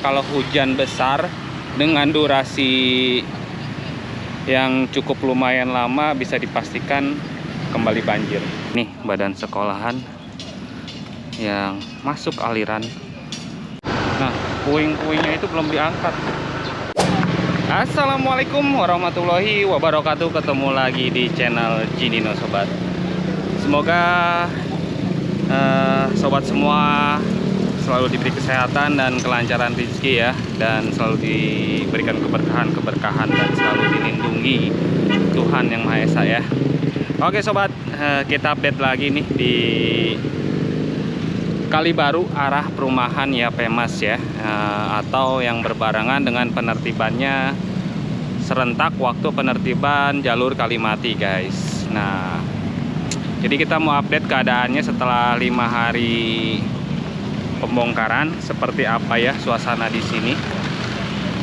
Kalau hujan besar dengan durasi yang cukup lumayan lama, bisa dipastikan kembali banjir. Nih badan sekolahan yang masuk aliran. Nah, puing-puingnya itu belum diangkat. Assalamualaikum warahmatullahi wabarakatuh. Ketemu lagi di channel Jinino Sobat. Semoga sobat semua selalu diberi kesehatan dan kelancaran rezeki ya, dan selalu diberikan keberkahan dan selalu dilindungi Tuhan Yang Maha Esa ya. Oke sobat, kita update lagi nih di Kalibaru arah perumahan ya Pemas ya, atau yang berbarengan dengan penertibannya serentak waktu penertiban jalur Kalimati guys. Nah, jadi kita mau update keadaannya setelah 5 hari pembongkaran, seperti apa ya suasana di sini.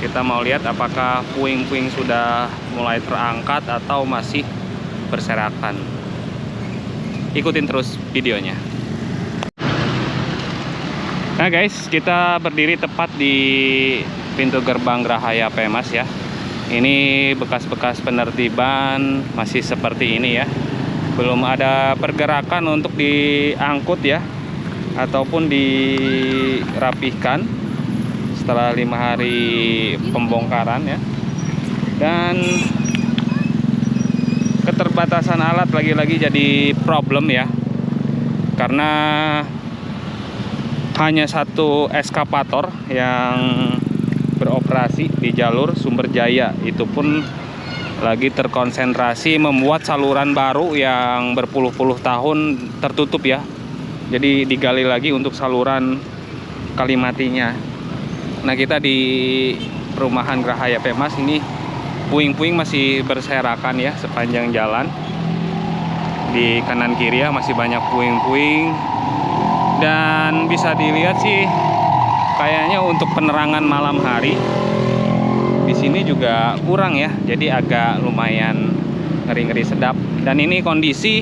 Kita mau lihat apakah puing-puing sudah mulai terangkat atau masih berserakan. Ikutin terus videonya. Nah guys, kita berdiri tepat di pintu gerbang Gerahaya Pemas ya. Ini bekas-bekas penertiban masih seperti ini ya. Belum ada pergerakan untuk diangkut ya, ataupun dirapihkan setelah 5 hari pembongkaran ya. Dan keterbatasan alat lagi-lagi jadi problem ya, karena hanya satu eskavator yang beroperasi di jalur Sumberjaya. Itu pun lagi terkonsentrasi membuat saluran baru yang berpuluh-puluh tahun tertutup ya. Jadi digali lagi untuk saluran Kalimatinya. Nah, kita di perumahan Gerahaya Pemas ini puing-puing masih berserakan ya sepanjang jalan. Di kanan kiri ya masih banyak puing-puing. Dan bisa dilihat sih kayaknya untuk penerangan malam hari di sini juga kurang ya. Jadi agak lumayan ngeri-ngeri sedap. Dan ini kondisi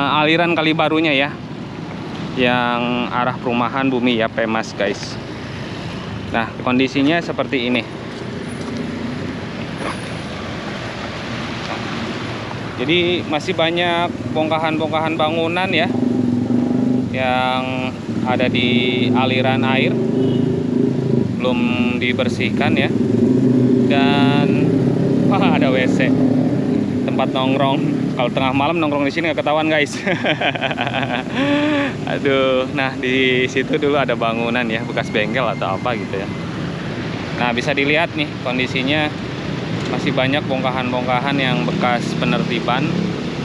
aliran Kalibarunya ya, yang arah perumahan Bumi ya Pemas guys. Nah, kondisinya seperti ini. Jadi masih banyak bongkahan-bongkahan bangunan ya yang ada di aliran air, belum dibersihkan ya. Dan ada WC, tempat nongkrong. Kalau tengah malam nongkrong di sini nggak ketahuan guys. Aduh, nah di situ dulu ada bangunan ya, bekas bengkel atau apa gitu ya. Nah, bisa dilihat nih kondisinya masih banyak bongkahan-bongkahan yang bekas penertiban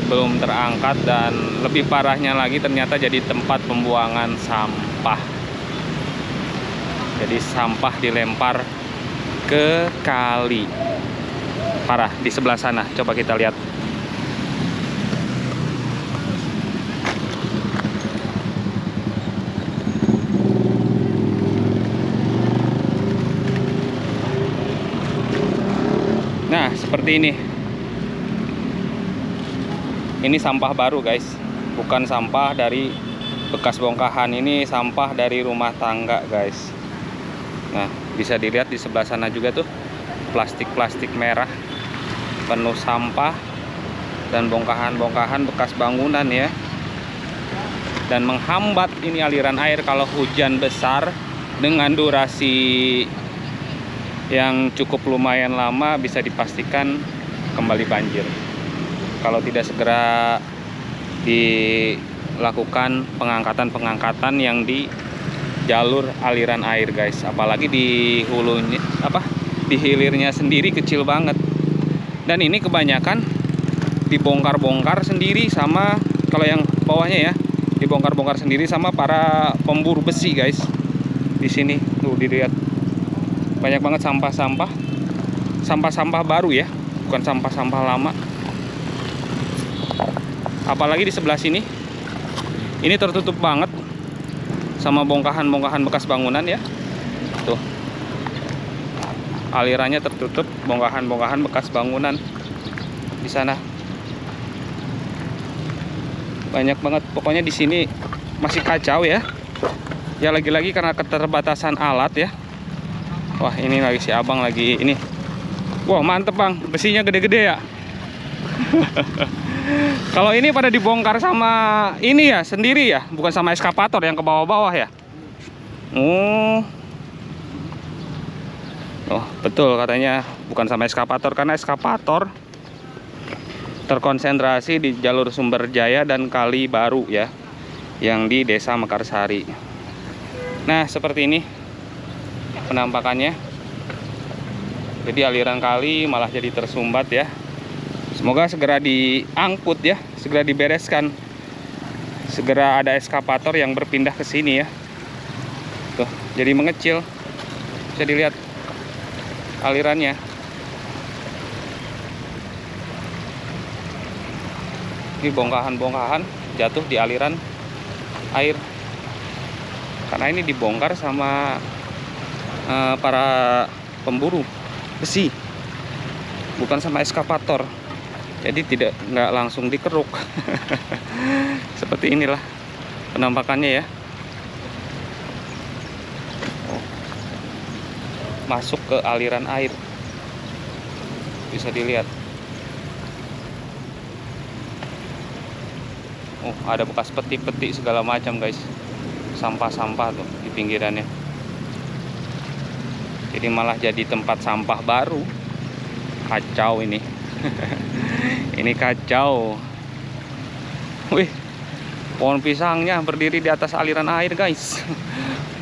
belum terangkat, dan lebih parahnya lagi ternyata jadi tempat pembuangan sampah. Jadi sampah dilempar ke kali. Parah di sebelah sana. Coba kita lihat. Nah, seperti ini. Ini sampah baru guys, bukan sampah dari bekas bongkahan. Ini sampah dari rumah tangga guys. Nah, bisa dilihat di sebelah sana juga tuh, plastik-plastik merah penuh sampah dan bongkahan-bongkahan bekas bangunan ya. Dan menghambat ini aliran air kalau hujan besar dengan durasi yang cukup lumayan lama, bisa dipastikan kembali banjir kalau tidak segera dilakukan pengangkatan yang di jalur aliran air guys. Apalagi di hulunya di hilirnya sendiri kecil banget. Dan ini kebanyakan dibongkar-bongkar sendiri sama, kalau yang bawahnya ya, dibongkar-bongkar sendiri sama para pemburu besi guys. Di sini tuh dilihat banyak banget sampah-sampah baru ya, bukan sampah-sampah lama. Apalagi di sebelah sini, ini tertutup banget sama bongkahan-bongkahan bekas bangunan ya. Tuh, alirannya tertutup bongkahan-bongkahan bekas bangunan di sana. Banyak banget, pokoknya di sini masih kacau ya. Ya lagi-lagi karena keterbatasan alat ya. Wah ini lagi si abang lagi ini. Wah mantep bang, besinya gede-gede ya. Kalau ini pada dibongkar sama ini ya sendiri ya, bukan sama eskavator yang ke bawah-bawah ya. Oh betul katanya bukan sama eskavator, karena eskavator terkonsentrasi di jalur Sumberjaya dan Kali Baru ya, yang di Desa Mekarsari. Nah seperti ini penampakannya. Jadi aliran kali malah jadi tersumbat ya. Semoga segera diangkut ya, segera dibereskan. Segera ada eskavator yang berpindah ke sini ya. Tuh, jadi mengecil. Bisa dilihat alirannya. Ini bongkahan-bongkahan jatuh di aliran air. Karena ini dibongkar sama para pemburu besi, bukan sama eskavator. Jadi nggak langsung dikeruk. Seperti inilah penampakannya ya. Masuk ke aliran air, bisa dilihat. Ada bekas peti-peti segala macam guys, sampah-sampah tuh di pinggirannya. Jadi malah jadi tempat sampah baru. Kacau ini. Ini kacau. Wih, pohon pisangnya berdiri di atas aliran air guys.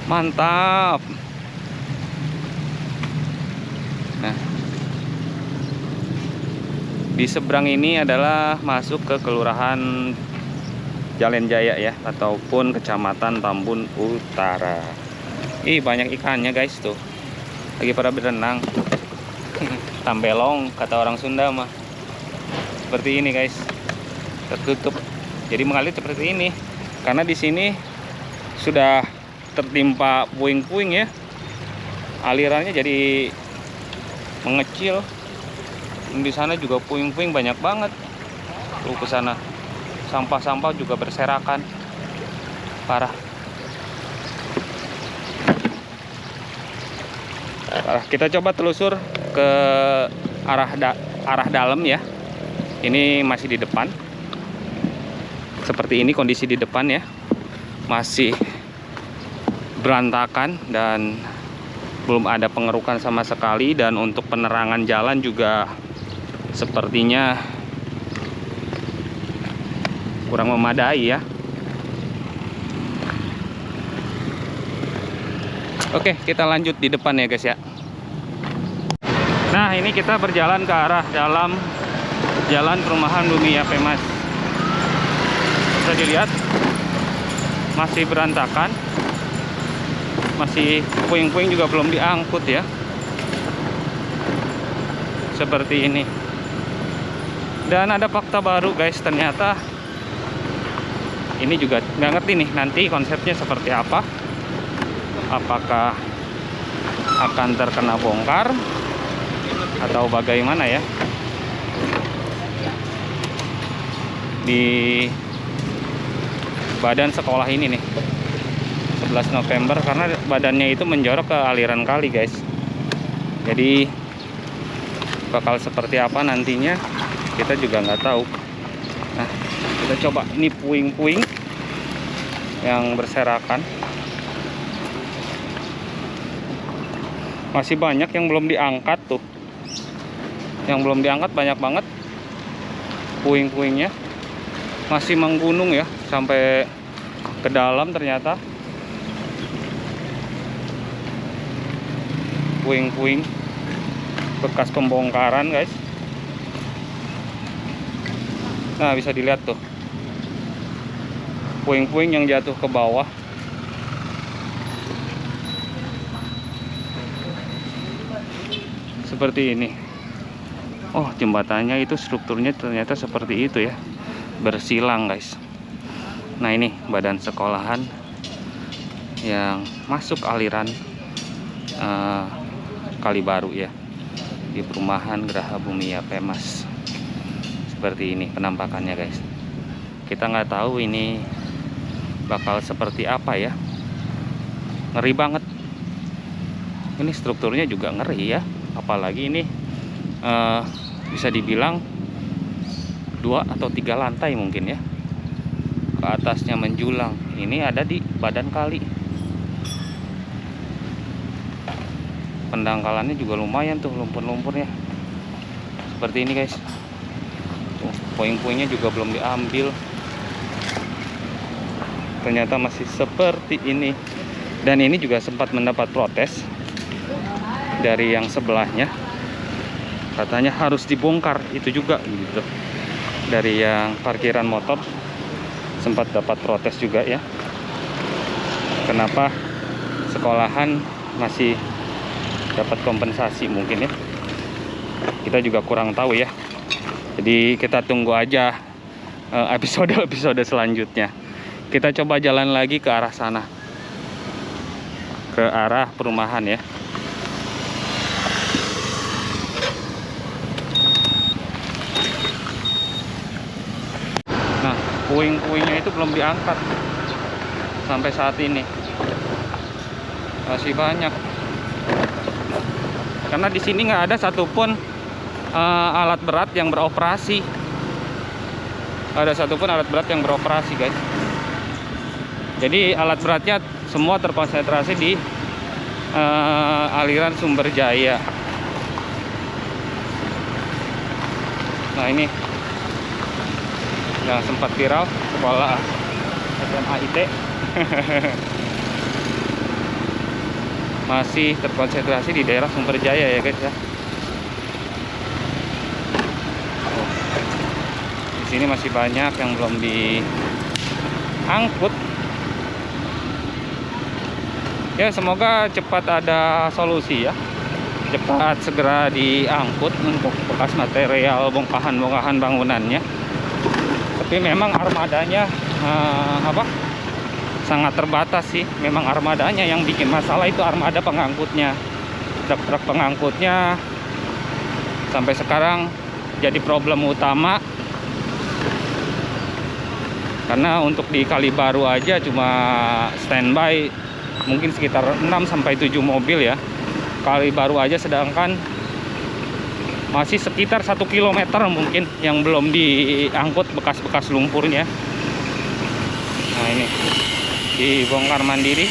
Mantap. Nah, di seberang ini adalah masuk ke Kelurahan Jalan Jaya ya, ataupun Kecamatan Tambun Utara. Ih, banyak ikannya guys tuh. Lagi pada berenang. Tambelong kata orang Sunda mah. Seperti ini guys. Tertutup. Jadi mengalir seperti ini. Karena di sini sudah tertimpa puing-puing ya. Alirannya jadi mengecil. Di sana juga puing-puing banyak banget. Tuh ke sana. Sampah-sampah juga berserakan. Parah. Kita coba telusur ke arah dalam ya. Ini masih di depan. Seperti ini kondisi di depan ya. Masih berantakan dan belum ada pengerukan sama sekali, dan untuk penerangan jalan juga sepertinya kurang memadai ya. Oke, kita lanjut di depan ya guys ya. Nah, ini kita berjalan ke arah dalam jalan perumahan Bumi Ya Pemas. Bisa dilihat masih berantakan. Masih puing-puing juga belum diangkut ya. Seperti ini. Dan ada fakta baru guys, ternyata ini juga nggak ngerti nih nanti konsepnya seperti apa. Apakah akan terkena bongkar atau bagaimana ya. Di badan sekolah ini nih 11 November, karena badannya itu menjorok ke aliran kali guys. Jadi bakal seperti apa nantinya kita juga nggak tahu. Nah, kita coba ini puing-puing yang berserakan. Masih banyak yang belum diangkat tuh. Yang belum diangkat banyak banget puing-puingnya. Masih menggunung ya, sampai ke dalam ternyata. Puing-puing bekas pembongkaran guys. Nah, bisa dilihat tuh puing-puing yang jatuh ke bawah. Seperti ini. Oh, jembatannya itu strukturnya ternyata seperti itu ya, bersilang guys. Nah, ini badan sekolahan yang masuk aliran Kali Baru ya, di perumahan Geraha Bumi Ya Pemas. Seperti ini penampakannya guys. Kita nggak tahu ini bakal seperti apa ya. ngeri banget. Ini strukturnya juga ngeri ya, apalagi ini bisa dibilang 2 atau 3 lantai mungkin ya, ke atasnya menjulang. Ini ada di badan kali. Pendangkalannya juga lumayan tuh, lumpur-lumpurnya seperti ini guys. Tuh, puing-puingnya juga belum diambil, ternyata masih seperti ini. Dan ini juga sempat mendapat protes dari yang sebelahnya, katanya harus dibongkar itu juga gitu. Dari yang parkiran motor sempat dapat protes juga ya, kenapa sekolahan masih dapat kompensasi mungkin ya. Kita juga kurang tahu ya, jadi kita tunggu aja episode-episode selanjutnya. Kita coba jalan lagi ke arah sana, ke arah perumahan ya. Nah, puing-puingnya itu belum diangkat sampai saat ini, masih banyak. Karena di sini nggak ada satupun alat berat yang beroperasi. Nggak ada satupun alat berat yang beroperasi guys. Jadi alat beratnya semua terkonsentrasi di aliran Sumber Jaya. Nah ini yang sempat viral, sekolah SMA IT masih terkonsentrasi di daerah Sumber Jaya ya guys ya. Di sini masih banyak yang belum diangkut. Ya semoga cepat ada solusi ya, cepat segera diangkut untuk bekas material bongkahan-bongkahan bangunannya. Tapi memang armadanya sangat terbatas sih. Memang armadanya yang bikin masalah itu armada pengangkutnya. Truk-truk pengangkutnya sampai sekarang jadi problem utama. Karena untuk di Kalibaru aja cuma standby mungkin sekitar 6-7 mobil ya. Kalibaru aja, sedangkan masih sekitar 1 kilometer mungkin yang belum diangkut bekas-bekas lumpurnya. Nah ini dibongkar mandiri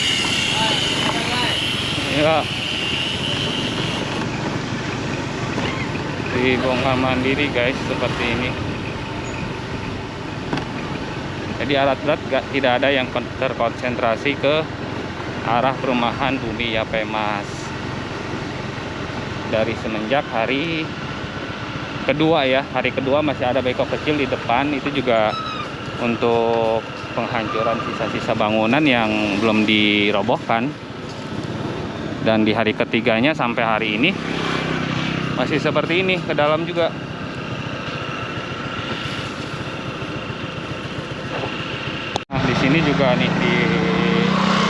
ya, dibongkar mandiri guys seperti ini. Jadi alat berat tidak ada yang terkonsentrasi ke arah perumahan Bumi Yapemas. Dari semenjak hari kedua ya, hari kedua masih ada beko kecil di depan, itu juga untuk penghancuran sisa-sisa bangunan yang belum dirobohkan. Dan di hari ketiganya sampai hari ini masih seperti ini, ke dalam juga. Nah di sini juga nih, di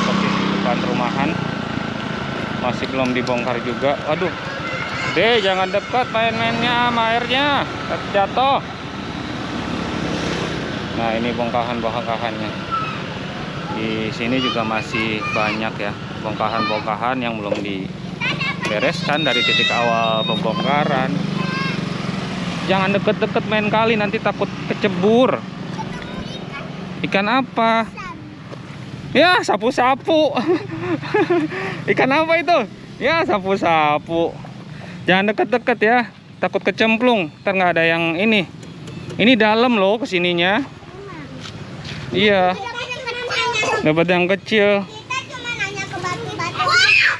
posisi depan rumahan masih belum dibongkar juga. Waduh, Deh, jangan dekat main-mainnya sama airnya, jatuh. Nah, ini bongkahan-bongkahannya. Di sini juga masih banyak ya, bongkahan-bongkahan yang belum dibereskan dari titik awal pembongkaran. Jangan deket-deket main kali, nanti takut kecebur. Ikan apa? Ya, sapu-sapu. Ikan apa itu? Ya, sapu-sapu. Jangan deket-deket ya, takut kecemplung. Ntar nggak ada yang ini. Ini dalam loh kesininya. Iya. Dapat yang kecil.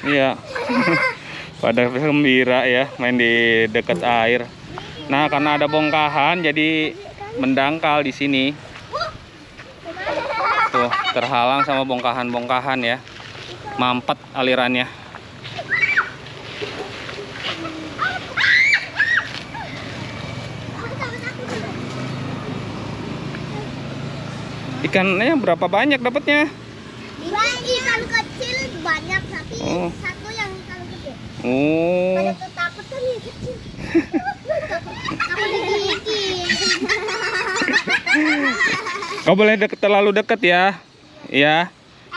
Iya. Pada gembira ya main di dekat air. Nah, karena ada bongkahan jadi mendangkal di sini. Tuh, terhalang sama bongkahan-bongkahan ya. Mampet alirannya. Ikannya berapa banyak dapatnya? Ikan kecil banyak, tapi satu yang ikan gede. Oh. Pada takut kan yang kecil. Takut digigit. Kau boleh terlalu dekat ya. Ya.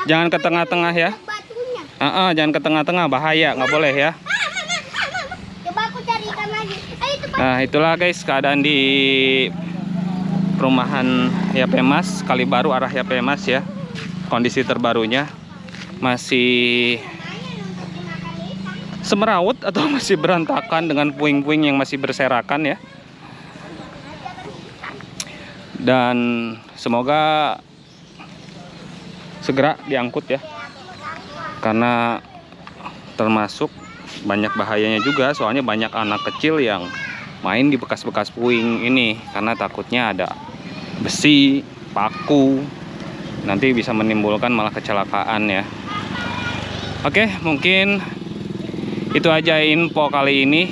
Jangan ke tengah-tengah ya. Batunya. Jangan ke tengah-tengah, bahaya, nggak boleh ya. Coba aku cari ikan lagi. Itu Nah, itulah guys keadaan di perumahan YP Mas Kalibaru arah YP Mas ya. Kondisi terbarunya masih semerawut atau masih berantakan dengan puing-puing yang masih berserakan ya. Dan semoga segera diangkut ya. Karena termasuk banyak bahayanya juga, soalnya banyak anak kecil yang main di bekas-bekas puing ini karena takutnya ada besi, paku, nanti bisa menimbulkan malah kecelakaan ya. Oke, mungkin itu aja info kali ini.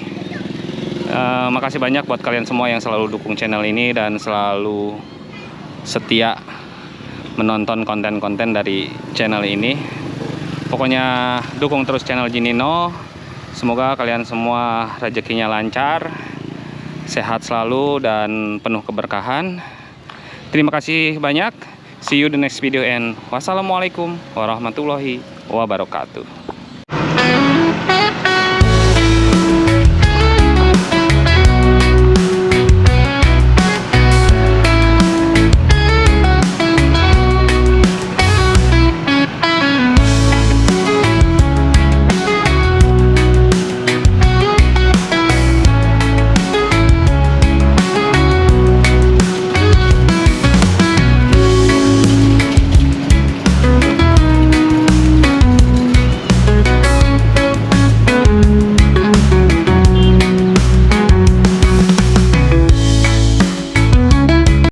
Makasih banyak buat kalian semua yang selalu dukung channel ini dan selalu setia menonton konten-konten dari channel ini. Pokoknya dukung terus channel Jinino. Semoga kalian semua rezekinya lancar, sehat selalu dan penuh keberkahan. Terima kasih banyak. See you the next video and wassalamualaikum warahmatullahi wabarakatuh.